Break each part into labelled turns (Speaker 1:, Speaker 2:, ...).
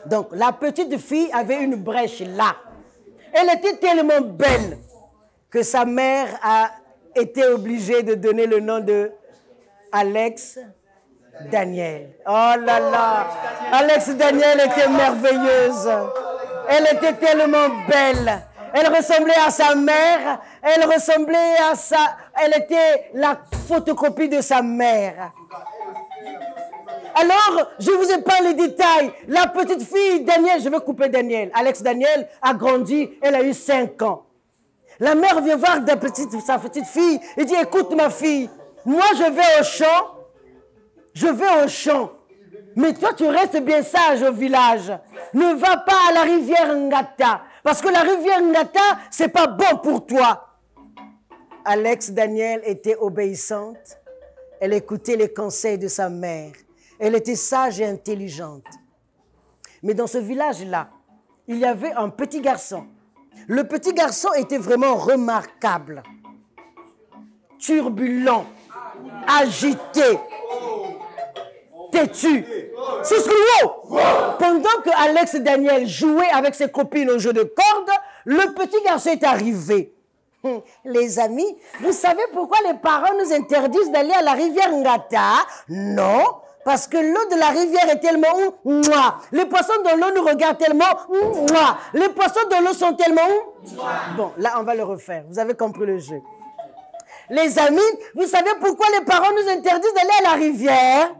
Speaker 1: Donc, la petite fille avait une brèche là. Elle était tellement belle que sa mère a été obligée de donner le nom de Alex Daniel. Oh là là! Alex Daniel était merveilleuse. Elle était tellement belle. Elle ressemblait à sa mère. Elle ressemblait à sa... Elle était la photocopie de sa mère. Alors, je vous épargne les détails. La petite fille, Daniel, je vais couper Daniel. Alex Daniel a grandi, elle a eu 5 ans. La mère vient voir sa petite fille et dit, écoute ma fille, moi je vais au champ. Mais toi tu restes bien sage au village. Ne va pas à la rivière Ngata. Parce que la rivière Ngata, c'est pas bon pour toi. Alex Daniel était obéissante. Elle écoutait les conseils de sa mère. Elle était sage et intelligente. Mais dans ce village-là, il y avait un petit garçon. Le petit garçon était vraiment remarquable. Turbulent, agité, têtu. Pendant que Alex Daniel jouait avec ses copines au jeu de cordes, le petit garçon est arrivé. Les amis, vous savez pourquoi les parents nous interdisent d'aller à la rivière Ngata? Non. Parce que l'eau de la rivière est tellement... Les poissons de l'eau nous regardent tellement... Les poissons de l'eau sont tellement... Bon, là, on va le refaire. Vous avez compris le jeu. Les amis, vous savez pourquoi les parents nous interdisent d'aller à la rivière?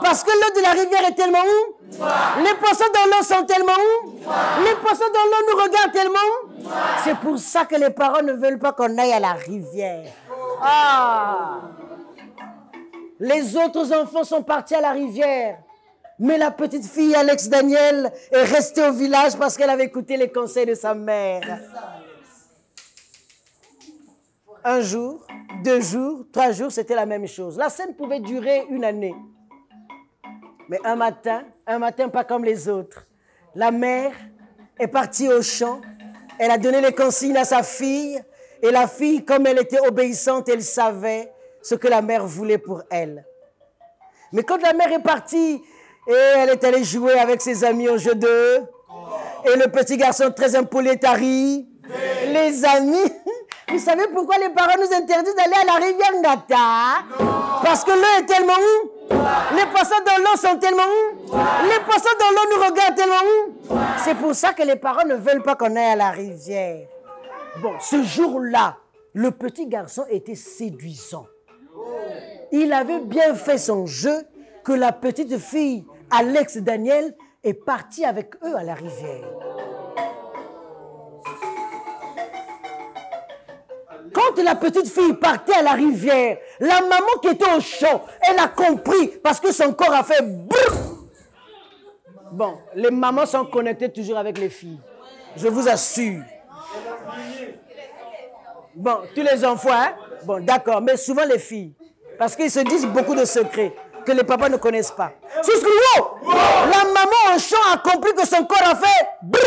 Speaker 1: Parce que l'eau de la rivière est tellement... Les poissons de l'eau sont tellement... Les poissons de l'eau nous regardent tellement... C'est pour ça que les parents ne veulent pas qu'on aille à la rivière. Ah! Les autres enfants sont partis à la rivière. Mais la petite fille, Alex Daniel, est restée au village parce qu'elle avait écouté les conseils de sa mère. 1 jour, 2 jours, 3 jours, c'était la même chose. La scène pouvait durer 1 année. Mais un matin pas comme les autres. La mère est partie au champ. Elle a donné les consignes à sa fille. Et la fille, comme elle était obéissante, elle savait ce que la mère voulait pour elle. Mais quand la mère est partie et elle est allée jouer avec ses amis au jeu d'eux, et le petit garçon très impoli est arrivé, les amis, vous savez pourquoi les parents nous interdisent d'aller à la rivière Ngata? Parce que l'eau est tellement Les poissons dans l'eau sont tellement Les poissons dans l'eau nous regardent tellement C'est pour ça que les parents ne veulent pas qu'on aille à la rivière. Bon, ce jour-là, le petit garçon était séduisant. Il avait bien fait son jeu que la petite fille, Alex Daniel, est partie avec eux à la rivière. Quand la petite fille partait à la rivière, la maman qui était au champ, elle a compris parce que son corps a fait boum. Bon, les mamans sont connectées toujours avec les filles. Je vous assure. Bon, tous les enfants, hein? Bon, d'accord, mais souvent les filles. Parce qu'ils se disent beaucoup de secrets que les papas ne connaissent pas. La maman au champ a compris que son corps a fait boum.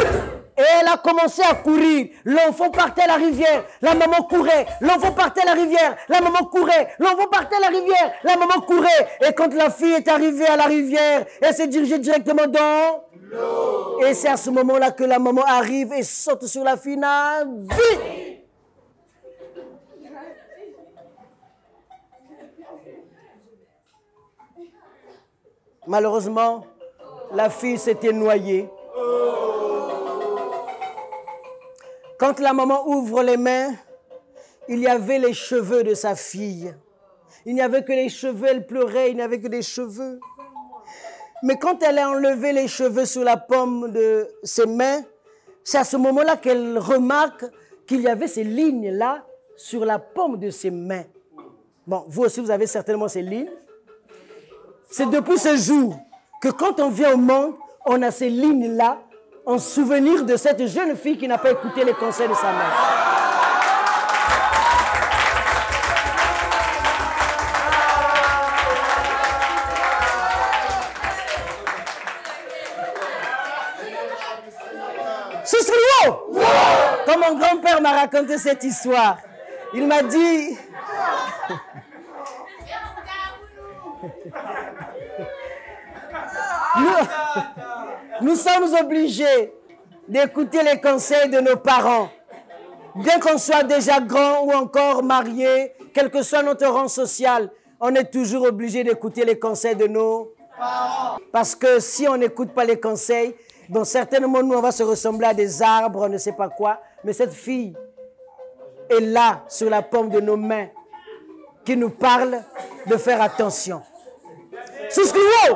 Speaker 1: Et elle a commencé à courir. L'enfant partait à la rivière. La maman courait. L'enfant partait à la rivière. La maman courait. L'enfant partait à la rivière. La maman courait. Et quand la fille est arrivée à la rivière, elle s'est dirigée directement dans l'eau. Et c'est à ce moment-là que la maman arrive et saute sur la fille. Vite! Malheureusement, la fille s'était noyée. Quand la maman ouvre les mains, il y avait les cheveux de sa fille. Il n'y avait que les cheveux, elle pleurait, il n'y avait que des cheveux. Mais quand elle a enlevé les cheveux sur la paume de ses mains, c'est à ce moment-là qu'elle remarque qu'il y avait ces lignes-là sur la paume de ses mains. Bon, vous aussi, vous avez certainement ces lignes. C'est depuis ce jour que quand on vient au monde, on a ces lignes-là en souvenir de cette jeune fille qui n'a pas écouté les conseils de sa mère. Quand mon grand-père m'a raconté cette histoire, il m'a dit... Nous sommes obligés d'écouter les conseils de nos parents. Bien qu'on soit déjà grand ou encore marié, quel que soit notre rang social, on est toujours obligé d'écouter les conseils de nos parents. Parce que si on n'écoute pas les conseils, bon, certainement nous on va se ressembler à des arbres, on ne sait pas quoi, mais cette fille est là sur la paume de nos mains qui nous parle de faire attention. Souscrivez!